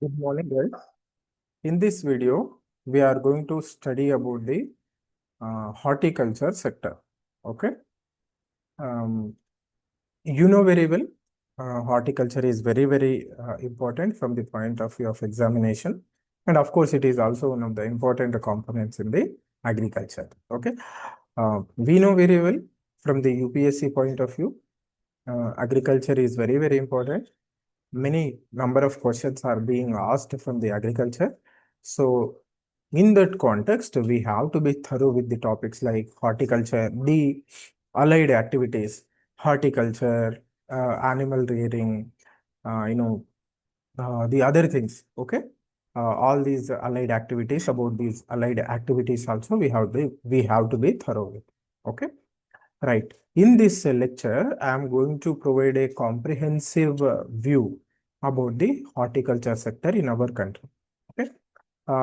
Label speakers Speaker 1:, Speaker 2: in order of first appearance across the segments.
Speaker 1: Good morning, guys. In this video, we are going to study about the horticulture sector. Okay. Um, you know very well, horticulture is very important from the point of view of examination. And of course, it is also one of the important components in the agriculture. Okay. We know very well from the UPSC point of view, agriculture is very important. Many number of questions are being asked from the agriculture. So in that context, we have to be thorough with the topics like horticulture, the allied activities, horticulture, animal rearing, uh, you know, the other things. Okay. All these allied activities, about these allied activities also we have to be thorough with. Okay. Right. In this lecture, I am going to provide a comprehensive view about the horticulture sector in our country. Okay.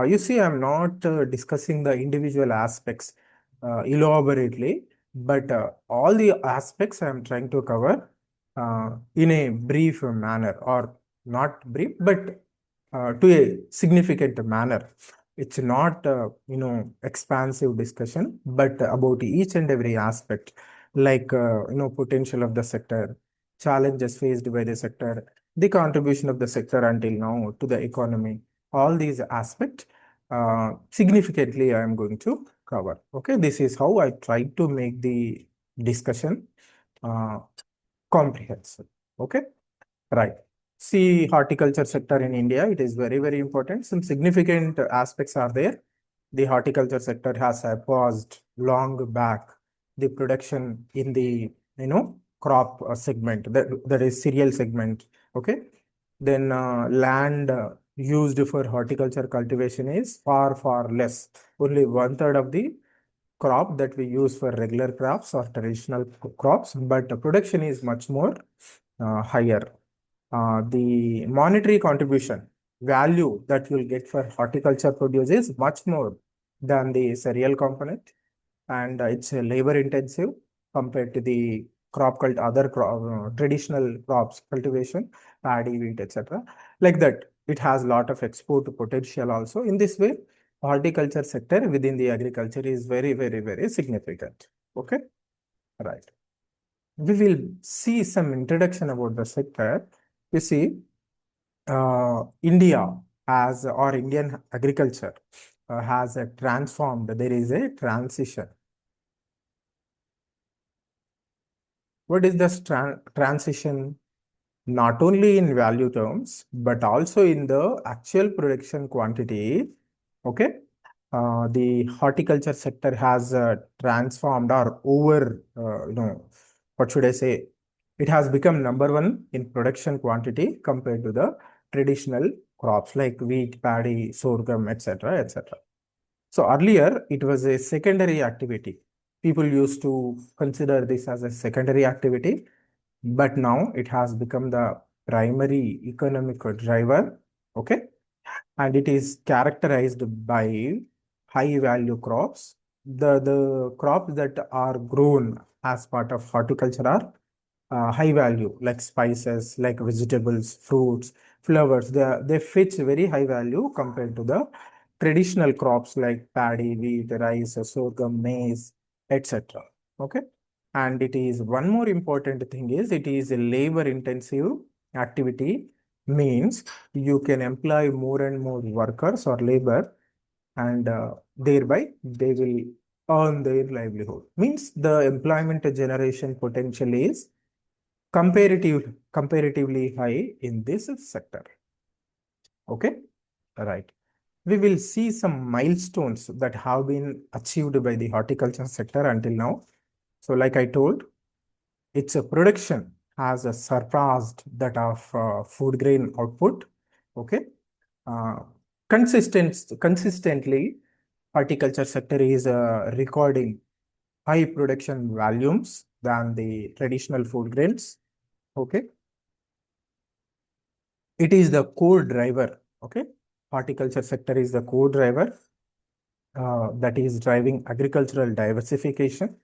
Speaker 1: You see, I'm not discussing the individual aspects elaborately, but all the aspects I'm trying to cover in a brief manner, or not brief, but to a significant manner. It's not, expansive discussion, but about each and every aspect, like, potential of the sector, challenges faced by the sector, the contribution of the sector until now to the economy, all these aspects significantly I am going to cover. Okay, this is how I try to make the discussion uh, comprehensive. Okay, right. See, horticulture sector in India, it is very important. Some significant aspects are there. The horticulture sector has paused long back the production in the crop segment, that is cereal segment. Okay, then land used for horticulture cultivation is far less. Only one third of the crop that we use for regular crops or traditional crops, but the production is much more higher. The monetary contribution value that you'll get for horticulture produce is much more than the cereal component, and it's labor intensive compared to the traditional crops cultivation, paddy, wheat, etc. Like that, it has a lot of export potential also. In this way, horticulture sector within the agriculture is very significant. Okay, right. We will see some introduction about the sector. You see, India as or Indian agriculture has a transformed. There is a transition. What is this transition? Not only in value terms, but also in the actual production quantity. Okay. The horticulture sector has transformed or what should I say? It has become number one in production quantity compared to the traditional crops like wheat, paddy, sorghum, etc. So earlier, it was a secondary activity. People used to consider this as a secondary activity, but now it has become the primary economic driver. Okay, and it is characterized by high value crops. The crops that are grown as part of horticulture are high value, like spices, like vegetables, fruits, flowers. They fetch very high value compared to the traditional crops like paddy, wheat, rice, sorghum, maize, etc. Okay, and it is one more important thing is it is a labor intensive activity, means you can employ more and more workers or labor, and thereby they will earn their livelihood. Means the employment generation potential is comparatively high in this sector. Okay, right. We will see some milestones that have been achieved by the horticulture sector until now. So, like I told, its production has surpassed that of food grain output. Okay, uh, consistently, horticulture sector is recording high production volumes than the traditional food grains. Okay, it is the core driver. Okay, horticulture sector is the core driver that is driving agricultural diversification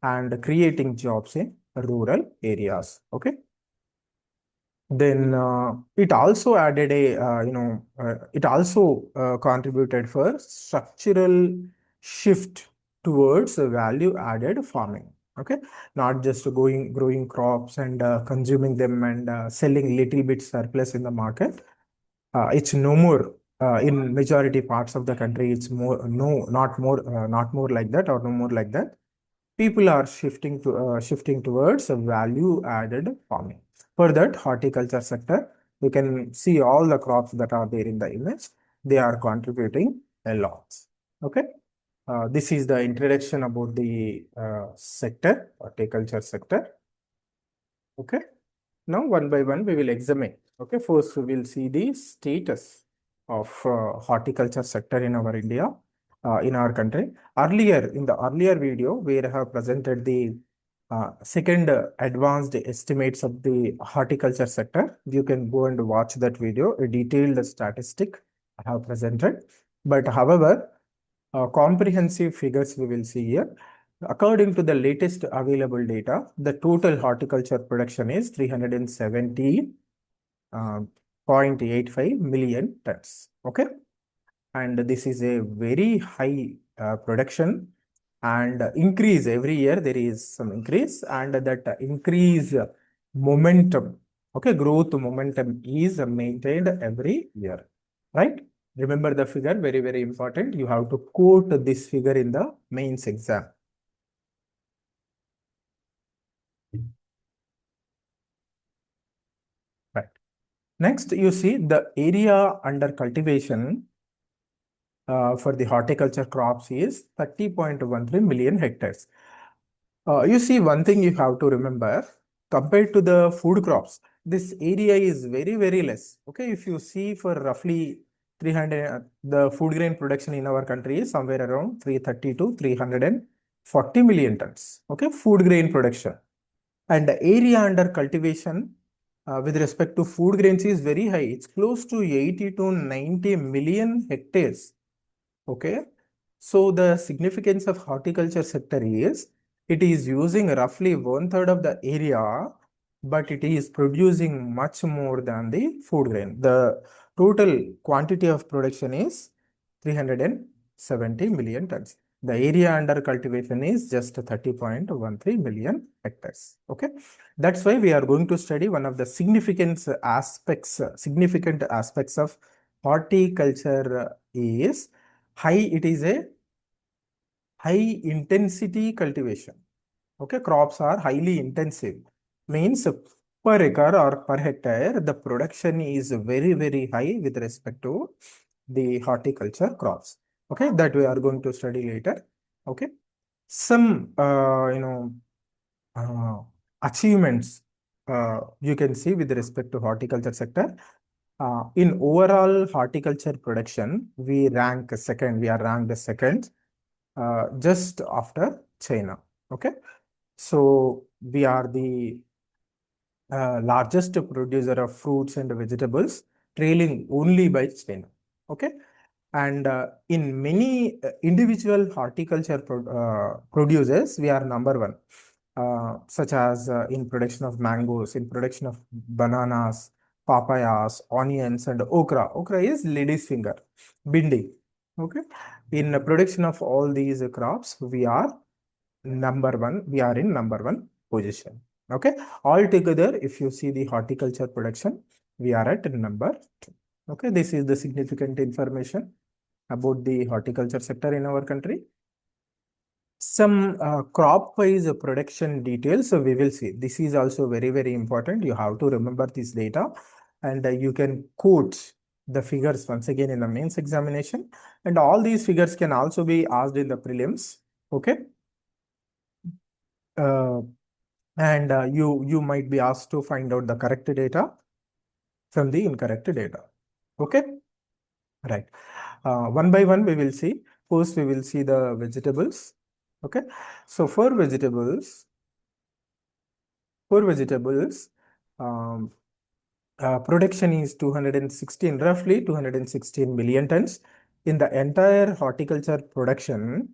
Speaker 1: and creating jobs in rural areas. Okay, Then it also added a, it also contributed for structural shift towards value added farming. Okay, not just growing crops and consuming them and selling little bit surplus in the market. It's no more in majority parts of the country. It's more no, not more like that, or no more like that. People are shifting towards a value added farming. For that, horticulture sector, you can see all the crops that are there in the image. They are contributing a lot. Okay. This is the introduction about the sector, horticulture sector. Okay. Now, one by one, we will examine. Okay, first we will see the status of horticulture sector in our India, in our country. Earlier, in the earlier video, we have presented the second advanced estimates of the horticulture sector. You can go and watch that video, a detailed statistic I have presented. But however, comprehensive figures we will see here. According to the latest available data, the total horticulture production is 370.85 million tons. Okay. And this is a very high production, and increase every year. There is some increase, and that increase momentum, okay, growth momentum is maintained every year, right? Remember the figure, very, very important. You have to quote this figure in the mains exam. Right. Next, you see the area under cultivation for the horticulture crops is 30.13 million hectares. You see, one thing you have to remember, compared to the food crops, this area is very, very less. Okay, if you see for roughly 300, the food grain production in our country is somewhere around 330 to 340 million tons. Okay, food grain production. And the area under cultivation with respect to food grains is very high. It's close to 80 to 90 million hectares. Okay. So the significance of horticulture sector is it is using roughly 1/3 of the area, but it is producing much more than the food grain. The total quantity of production is 370 million tons. The area under cultivation is just 30.13 million hectares. Okay. That's why we are going to study one of the significant aspects of horticulture is it is a high intensity cultivation. Okay, crops are highly intensive. Means per acre or per hectare, the production is very, very high with respect to the horticulture crops. Okay, that we are going to study later. Okay, some uh, achievements you can see with respect to horticulture sector. In overall horticulture production, we rank second. We are ranked second, just after China. Okay, so we are the largest producer of fruits and vegetables, trailing only by China. Okay, and in many individual horticulture producers, we are number one, such as in production of mangoes, in production of bananas, papayas, onions, and okra. Okra is lady's finger, bindi. Okay, in production of all these crops, we are number one. We are in number one position. Okay, altogether, if you see the horticulture production, we are at number two. Okay, this is the significant information about the horticulture sector in our country. Some crop-wise production details, so we will see. This is also very, very important. You have to remember this data, and you can quote the figures once again in the mains examination. And all these figures can also be asked in the prelims. Okay. Uh, and you might be asked to find out the correct data from the incorrect data. Okay. Right. One by one, we will see. First, we will see the vegetables. Okay. So for vegetables, um, production is 216, roughly 216 million tons. In the entire horticulture production,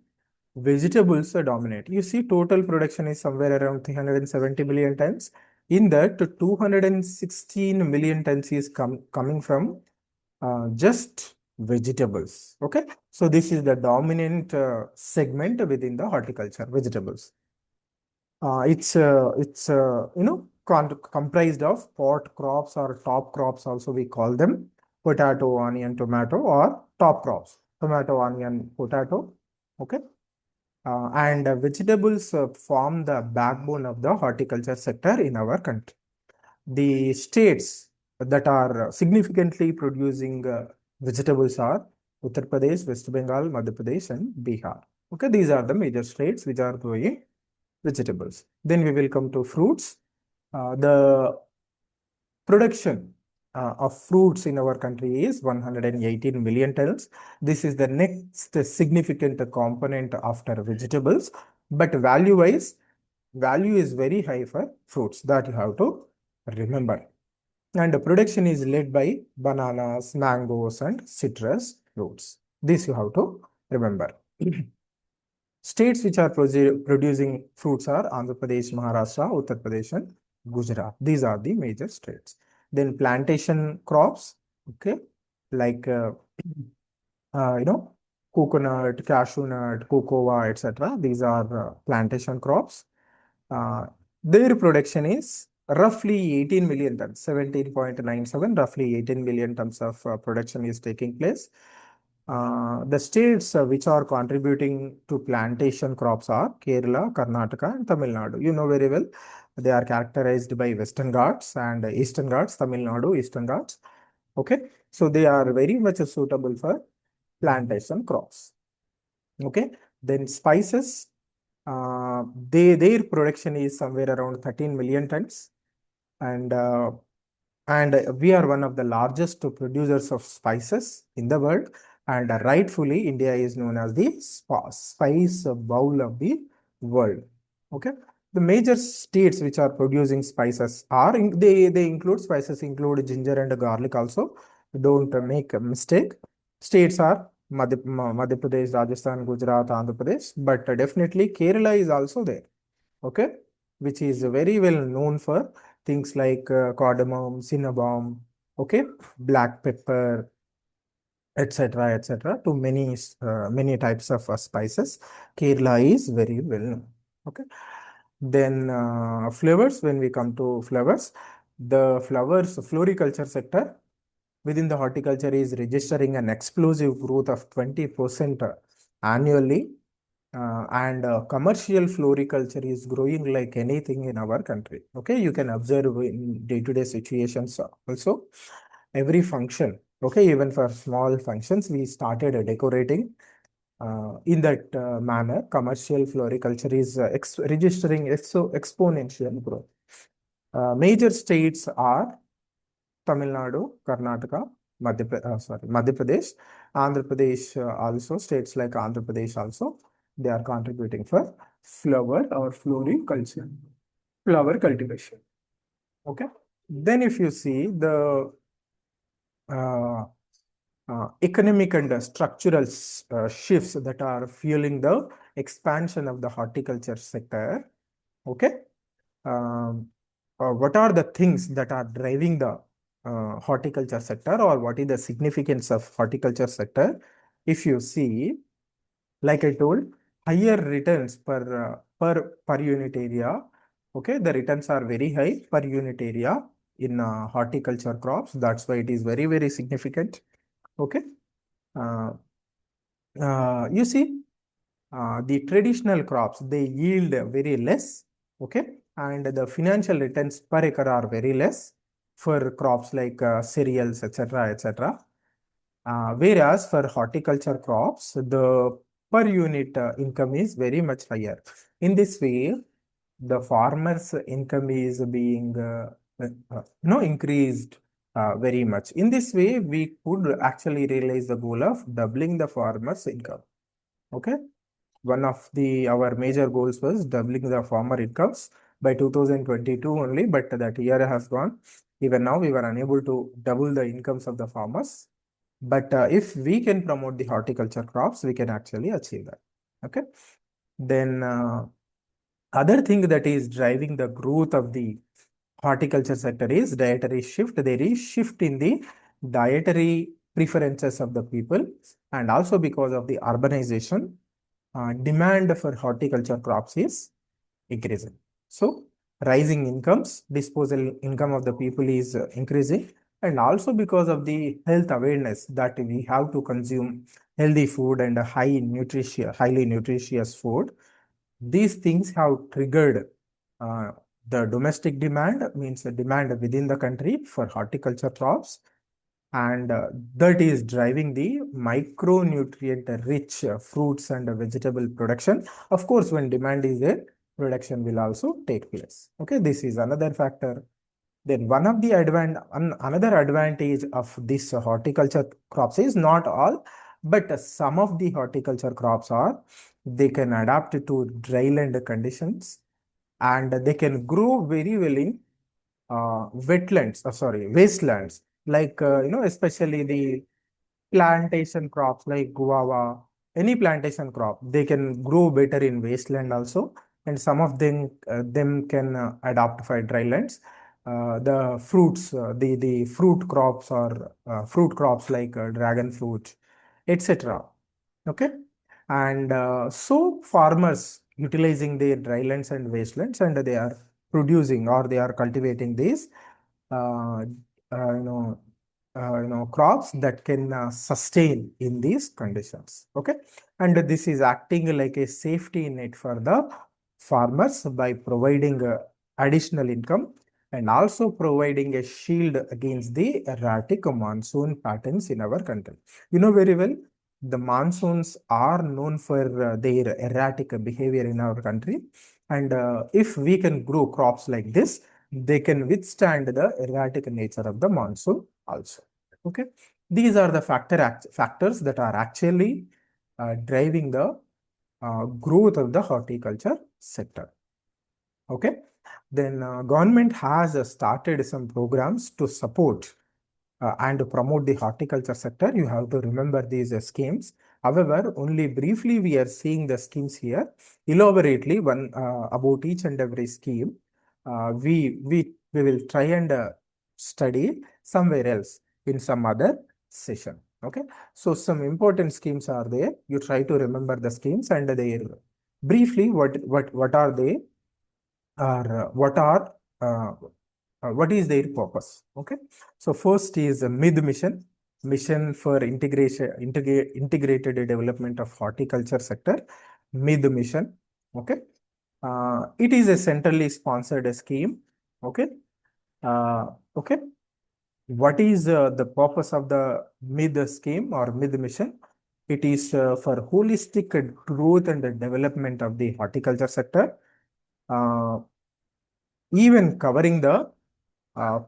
Speaker 1: vegetables dominate. You see, total production is somewhere around 370 million tons. In that, 216 million tons is coming from just vegetables. Okay, so this is the dominant segment within the horticulture, vegetables. It's comprised of pot crops or top crops, also we call them potato, onion, tomato, or top crops, tomato, onion, potato. Okay, and vegetables form the backbone of the horticulture sector in our country. The states that are significantly producing vegetables are Uttar Pradesh, West Bengal, Madhya Pradesh, and Bihar. Okay, these are the major states which are growing vegetables. Then we will come to fruits. The production of fruits in our country is 118 million tons. This is the next significant component after vegetables, but value-wise, value is very high for fruits, that you have to remember. And the production is led by bananas, mangoes, and citrus fruits. This you have to remember. States which are producing fruits are Andhra Pradesh, Maharashtra, Uttar Pradesh, and Gujarat. These are the major states. Then plantation crops, okay, like you know, coconut, cashew nut, cocoa, etc. These are plantation crops. Uh, their production is roughly 18 million tons, 17.97, roughly 18 million tons of production is taking place. The states which are contributing to plantation crops are Kerala, Karnataka, and Tamil Nadu. You know very well, they are characterized by Western Ghats and Eastern Ghats, Tamil Nadu, Eastern Ghats. Okay, so they are very much suitable for plantation crops. Okay, then spices, their production is somewhere around 13 million tons, and we are one of the largest producers of spices in the world, and rightfully India is known as the spice bowl of the world. Okay, the major states which are producing spices are they include spices, include ginger and garlic also. Don't make a mistake. States are Madhya Pradesh, Rajasthan, Gujarat, Andhra Pradesh, but definitely Kerala is also there. Okay, which is very well known for things like cardamom, cinnamon, okay, black pepper, etc., etc. To many types of spices. Kerala is very well known. Okay, then flowers. When we come to flowers, the floriculture sector within the horticulture is registering an explosive growth of 20% annually, and commercial floriculture is growing like anything in our country. Okay, you can observe in day-to-day situations also. Every function, okay, even for small functions, we started decorating. In that manner, commercial floriculture is registering exponential growth. Major states are Tamil Nadu, Karnataka, Madhya Pradesh, Andhra Pradesh, also states like Andhra Pradesh also, they are contributing for flower or floriculture, flower cultivation. Okay. Then if you see the uh, economic and structural shifts that are fueling the expansion of the horticulture sector, okay, um, what are the things that are driving the horticulture sector, or what is the significance of horticulture sector? If you see, like I told, higher returns per unit area. Okay, the returns are very high per unit area in horticulture crops. That's why it is very significant. Okay, uh, you see, the traditional crops, they yield very less, okay, and the financial returns per acre are very less for crops like cereals, etc., etc. Whereas for horticulture crops, the per unit income is very much higher. In this way, the farmer's income is being increased very much. In this way, we could actually realize the goal of doubling the farmer's income. Okay, one of our major goals was doubling the farmer incomes by 2022 only, but that year has gone. Even now, we were unable to double the incomes of the farmers. But if we can promote the horticulture crops, we can actually achieve that. Okay. Then other thing that is driving the growth of the horticulture sector is dietary shift. There is shift in the dietary preferences of the people, and also because of the urbanization, demand for horticulture crops is increasing. So rising incomes, disposable income of the people is increasing, and also because of the health awareness that we have to consume healthy food and a highly nutritious food. These things have triggered uh, the domestic demand, means the demand within the country for horticulture crops, and that is driving the micronutrient rich fruits and vegetable production. Of course, when demand is there, production will also take place. Okay, this is another factor. Then one of the another advantage of this horticulture crops is not all, but some of the horticulture crops are they can adapt to dryland conditions, and they can grow very well in wastelands, like, especially the plantation crops like guava, any plantation crop, they can grow better in wasteland also, and some of them can adapt for drylands. The fruits, the fruit crops or fruit crops like dragon fruit, etc. Okay, and so farmers utilizing their drylands and wastelands, and they are producing or they are cultivating these uh, uh, you know crops that can sustain in these conditions. Okay, and this is acting like a safety net for the farmers by providing additional income, and also providing a shield against the erratic monsoon patterns in our country. You know very well, the monsoons are known for their erratic behavior in our country, and if we can grow crops like this, they can withstand the erratic nature of the monsoon also. Okay, these are the factors that are actually driving the growth of the horticulture sector. Okay, then government has started some programs to support and promote the horticulture sector. You have to remember these schemes. However, only briefly we are seeing the schemes here. Elaborately, one about each and every scheme, we will try and study somewhere else in some other session. Okay, so some important schemes are there. You try to remember the schemes and their briefly what are they, or uh, what is their purpose. Okay, so first is a MIDH mission for integrated development of horticulture sector, MIDH mission. Okay, it is a centrally sponsored scheme. Okay, uh, okay, what is the purpose of the MIDH scheme or MIDH mission? It is for holistic growth and development of the horticulture sector, uh, even covering the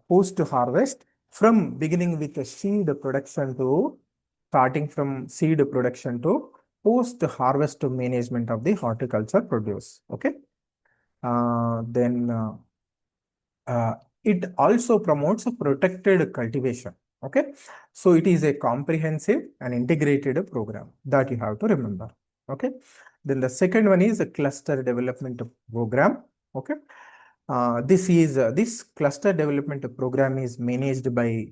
Speaker 1: post harvest, from beginning with the seed production to starting from seed production to post harvest management of the horticulture produce. Okay, then uh, it also promotes a protected cultivation. Okay, so it is a comprehensive and integrated program that you have to remember. Okay, then the second one is a cluster development program. Okay, this cluster development program is managed by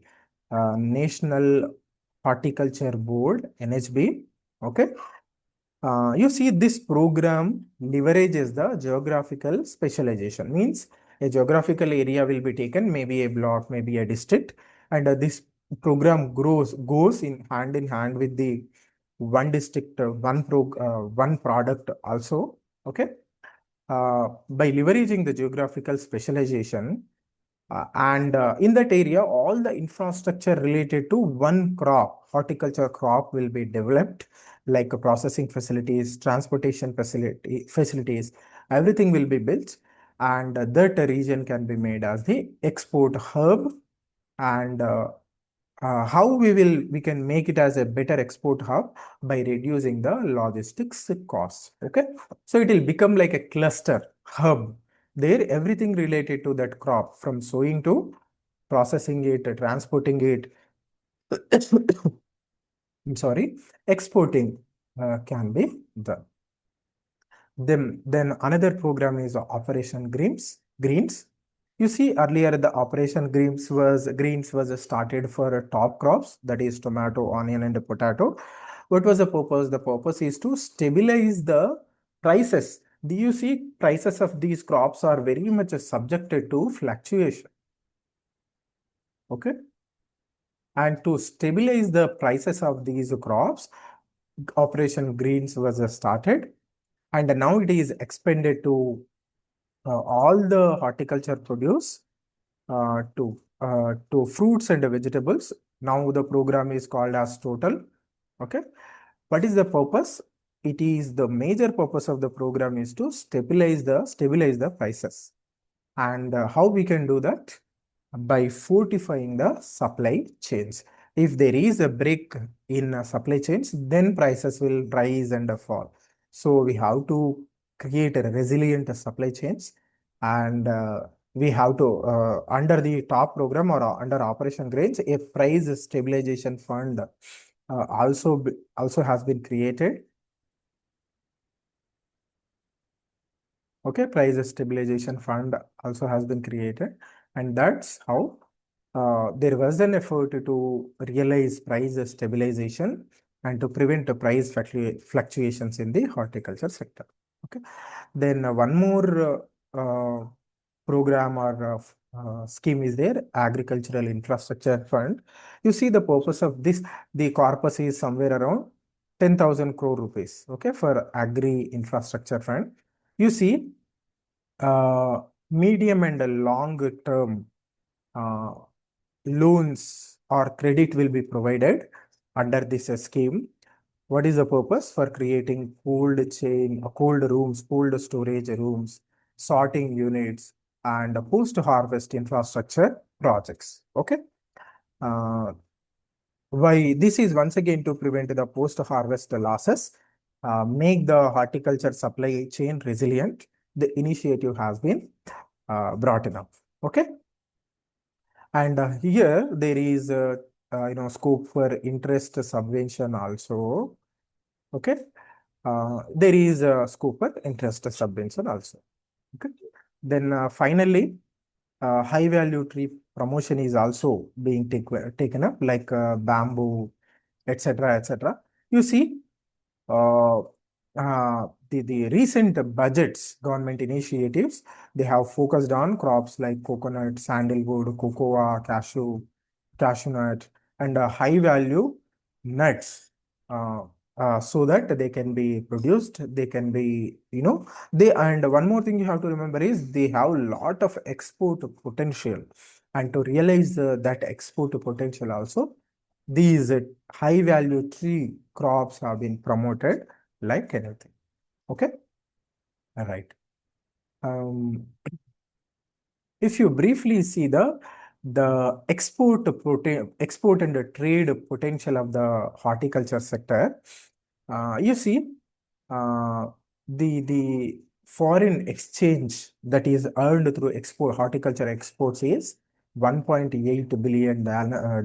Speaker 1: National Horticulture Board, NHB. Okay, you see, this program leverages the geographical specialization. Means a geographical area will be taken, maybe a block, maybe a district, and this program goes in hand with the one district, one product also. Okay, by leveraging the geographical specialization, and in that area, all the infrastructure related to one crop, horticulture crop, will be developed, like processing facilities, transportation facilities, everything will be built, and that region can be made as the export hub. And how we can make it as a better export hub by reducing the logistics costs. Okay, so it will become like a cluster hub there, everything related to that crop, from sowing to processing it, transporting it, I'm sorry, exporting can be done. Then another program is Operation Greens. You see, earlier the operation greens was started for top crops, that is tomato, onion, and potato. What was the purpose? The purpose is to stabilize the prices. Do you see prices of these crops are very much subjected to fluctuation? Okay. And to stabilize the prices of these crops, Operation Greens was started, and now it is expanded to all the horticulture produce, to fruits and vegetables. Now the program is called as Total. Okay. What is the purpose? It is the major purpose of the program is to stabilize the prices. And how we can do that? By fortifying the supply chains. If there is a break in supply chains, then prices will rise and fall. So we have to create a resilient supply chains, and we have to, under the top program or under Operation Grains, a price stabilization fund also has been created. Okay, price stabilization fund also has been created, and that's how there was an effort to realize price stabilization and to prevent the price fluctuations in the horticulture sector. Okay, then one more program or scheme is there, Agricultural Infrastructure Fund. You see the purpose of this, the corpus is somewhere around 10,000 crore rupees, okay, for Agri Infrastructure Fund. You see, uh, medium and long term uh, loans or credit will be provided under this scheme. What is the purpose? For creating cold rooms, cold storage rooms, sorting units, and post-harvest infrastructure projects. Okay. Uh, why this is once again to prevent the post-harvest losses, make the horticulture supply chain resilient. The initiative has been brought up. Okay. And here there is scope for interest subvention also. Okay. There is a scope for interest subvention also. Okay. Then finally, high value tree promotion is also being taken up, like bamboo, etc., etc. You see, uh, the recent budgets, government initiatives, they have focused on crops like coconut, sandalwood, cocoa, cashew nut, and high value nuts, so that they can be produced, they can be, and one more thing you have to remember is they have a lot of export potential. And to realize that export potential also, these high value tree crops have been promoted like anything. Okay. All right. Um, if you briefly see the export and the trade potential of the horticulture sector, you see, uh, the foreign exchange that is earned through horticulture exports is $1.8 billion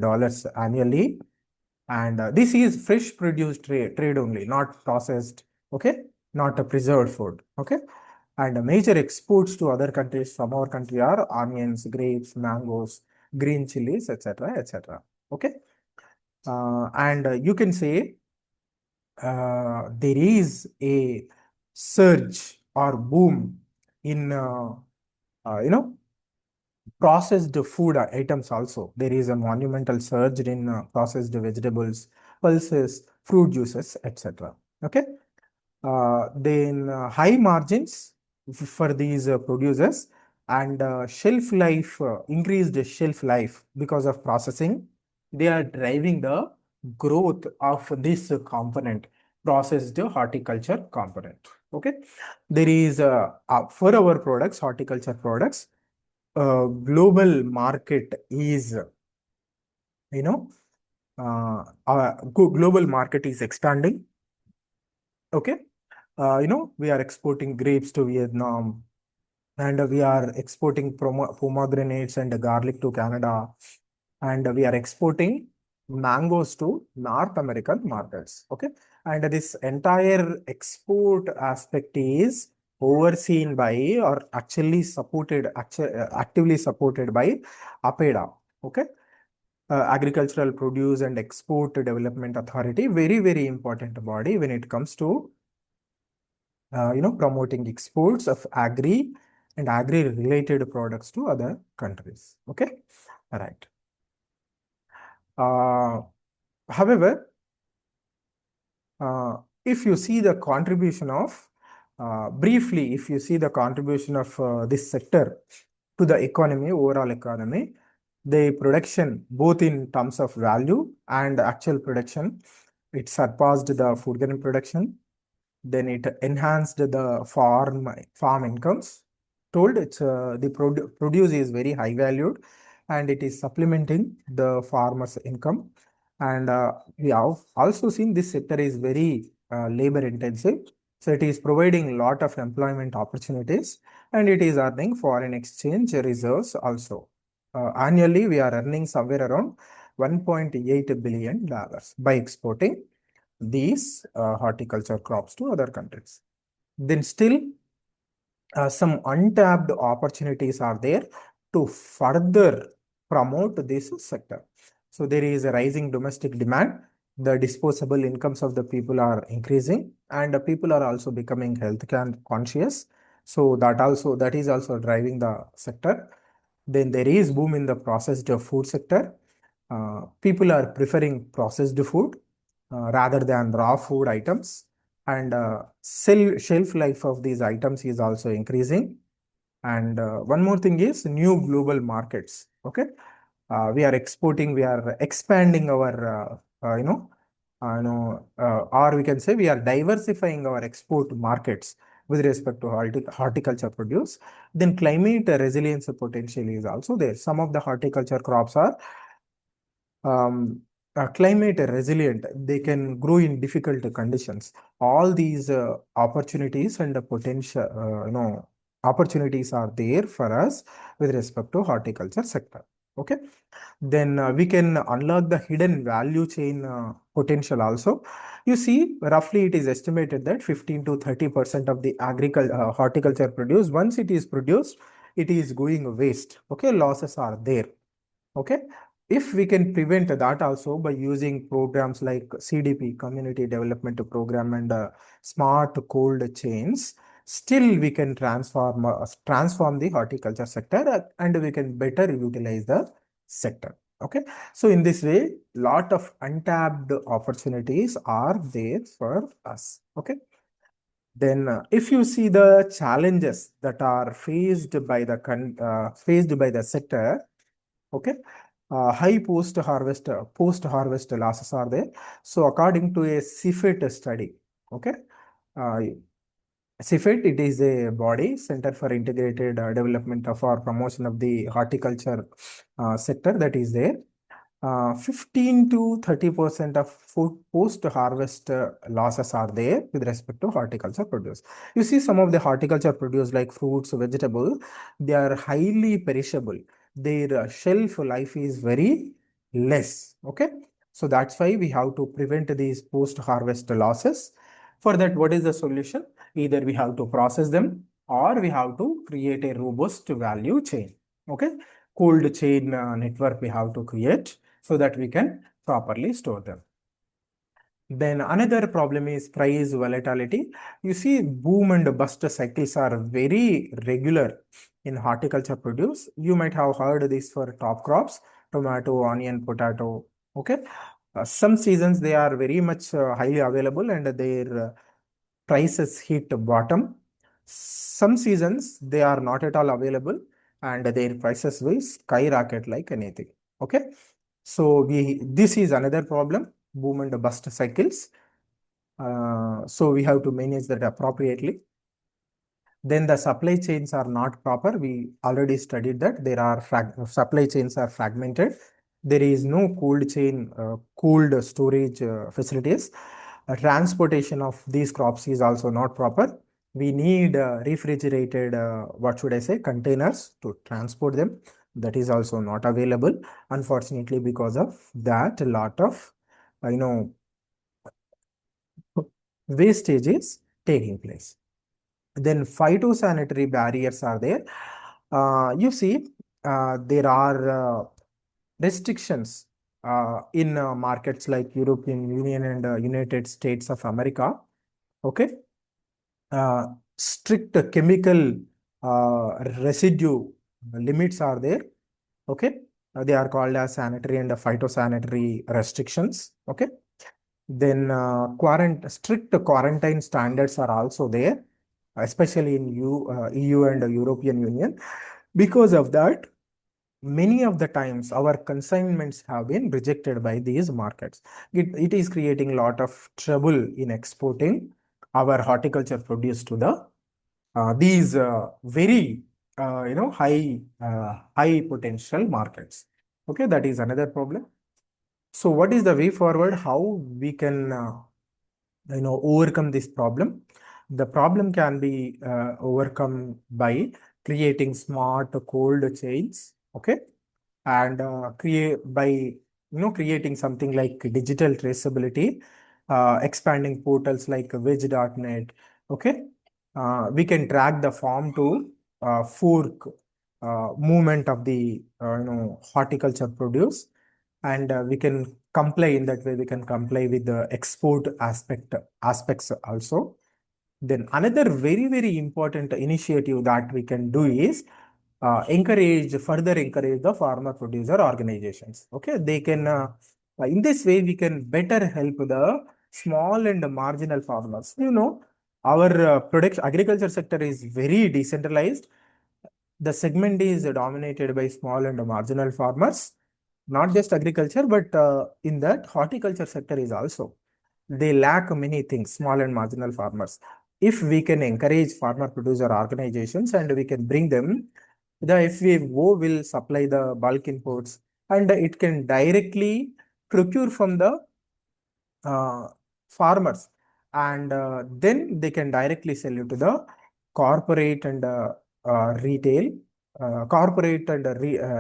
Speaker 1: dollars annually. And this is fresh produce trade only, not processed, okay, not a preserved food, okay. And major exports to other countries from our country are onions, grapes, mangoes, green chilies, etc., etc. Okay. And you can say there is a surge or boom in you know processed food items also. There is a monumental surge in processed vegetables, pulses, fruit juices, etc. Okay. Then high margins for these producers, and increased shelf life because of processing. They are driving the growth of this component, processed horticulture component. Okay. There is for our products, horticulture products, global market is, you know, global market is expanding. Okay. We are exporting grapes to Vietnam, and we are exporting pomegranates and garlic to Canada, and we are exporting mangoes to North American markets. Okay. And this entire export aspect is overseen by or actually actively supported by APEDA. Okay. Agricultural Produce and Export Development Authority, very, very important body when it comes to promoting exports of agri and agri-related products to other countries. Okay, all right. However, if you see the contribution of briefly, if you see the contribution of this sector to the economy, overall economy, the production, both in terms of value and actual production, it surpassed the food grain production. Then it enhanced the farm incomes. Told it's the produce is very high valued, and it is supplementing the farmers' income. And we have also seen this sector is very labor intensive. So it is providing a lot of employment opportunities, and it is earning foreign exchange reserves also. Annually, we are earning somewhere around $1.8 billion by exporting these horticulture crops to other countries. Then still some untapped opportunities are there to further promote this sector. So there is a rising domestic demand. The disposable incomes of the people are increasing, and the people are also becoming health conscious. So that is also driving the sector. Then there is boom in the processed food sector. People are preferring processed food rather than raw food items, and shelf life of these items is also increasing. And one more thing is new global markets. Okay, we are exporting, we are expanding our or we can say we are diversifying our export markets with respect to horticulture produce. Then climate resilience potential is also there. Some of the horticulture crops are climate resilient. They can grow in difficult conditions. All these opportunities and the potential, opportunities are there for us with respect to horticulture sector. Okay. Then we can unlock the hidden value chain potential also. You see, roughly it is estimated that 15 to 30% of the horticulture produce, once it is produced, it is going waste. Okay, losses are there. Okay, if we can prevent that also by using programs like CDP, Community Development Program, and smart cold chains, still we can transform the horticulture sector, and we can better utilize the sector. Okay, so in this way, lot of untapped opportunities are there for us. Okay, then if you see the challenges that are faced by the sector. Okay, high post harvest losses are there. So according to a CFIT study, okay, uh, CFIT, it is a body, Center for Integrated Development of or Promotion of the Horticulture sector, that is there. 15 to 30% of food post-harvest losses are there with respect to horticulture produce. You see, some of the horticulture produce like fruits, vegetables, they are highly perishable. Their shelf life is very less. Okay, so that's why we have to prevent these post-harvest losses. For that, what is the solution? Either we have to process them or we have to create a robust value chain. Okay, cold chain network we have to create so that we can properly store them. Then another problem is price volatility. You see, boom and bust cycles are very regular in horticulture produce. You might have heard this for top crops, tomato, onion, potato. Okay, some seasons they are very much highly available and their prices hit bottom. Some seasons they are not at all available and their prices will skyrocket like anything. Okay, so this is another problem, boom and bust cycles. So we have to manage that appropriately. Then the supply chains are not proper. We already studied that there are supply chains are fragmented. There is no cold storage facilities. Transportation of these crops is also not proper. We need refrigerated, what should I say, containers to transport them. That is also not available, unfortunately, because of that a lot of, you know, wastage is taking place. Then phytosanitary barriers are there. You see, there are restrictions in markets like European Union and United States of America. Okay, uh, strict chemical residue limits are there. Okay, they are called as sanitary and phytosanitary restrictions. Okay, then strict quarantine standards are also there, especially in EU and European Union. Because of that, many of the times our consignments have been rejected by these markets. It is creating a lot of trouble in exporting our horticulture produce to the these very high potential markets. Okay, that is another problem. So what is the way forward? How we can overcome this problem? The problem can be overcome by creating smart cold chains. Okay, and creating something like digital traceability, expanding portals like veg.net. Okay, we can track the farm to fork movement of the horticulture produce, and we can comply in that way. We can comply with the export aspects also. Then another very important initiative that we can do is further encourage the farmer producer organizations. Okay, they can in this way we can better help the small and marginal farmers. Our production agriculture sector is very decentralized. The segment is dominated by small and marginal farmers, not just agriculture, but in that horticulture sector is also. They lack many things, small and marginal farmers. If we can encourage farmer producer organizations and we can bring them, the FAO will supply the bulk imports and it can directly procure from the uh, farmers, and then they can directly sell it to the corporate and retail. Corporate and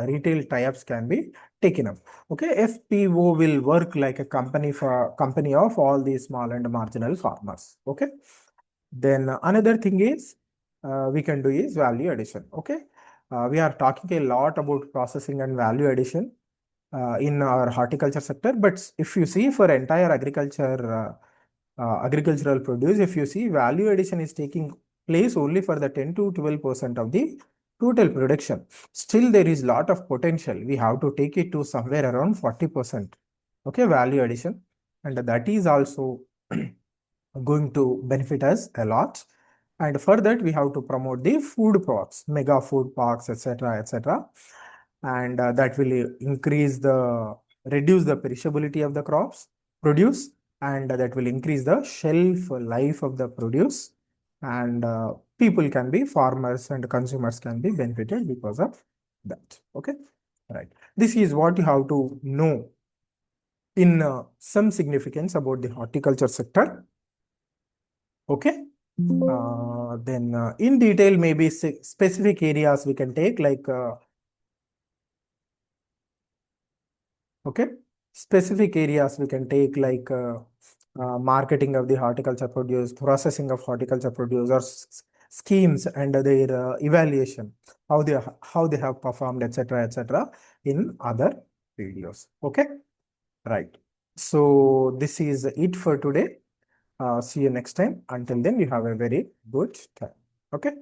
Speaker 1: retail tie-ups can be taken up. Okay, FPO will work like a company of all these small and marginal farmers. Okay, then another thing is we can do is value addition. Okay, we are talking a lot about processing and value addition in our horticulture sector. But if you see for entire agricultural produce, if you see value addition is taking place only for the 10 to 12% of the total production. Still, there is lot of potential. We have to take it to somewhere around 40%. Okay, value addition, and that is also going to benefit us a lot. And for that, we have to promote the food parks, mega food parks, etc., etc. And that will reduce the perishability of the produce, and that will increase the shelf life of the produce. And people can be farmers and consumers can be benefited because of that. Okay, right. This is what you have to know in some significance about the horticulture sector. Okay. Then in detail, maybe specific areas we can take like, okay, specific areas we can take like marketing of the horticulture produce, processing of horticulture produce, or schemes and their evaluation, how they have performed, etc., etc., in other videos. Okay, right. So this is it for today. See you next time. Until then, you have a very good time. Okay.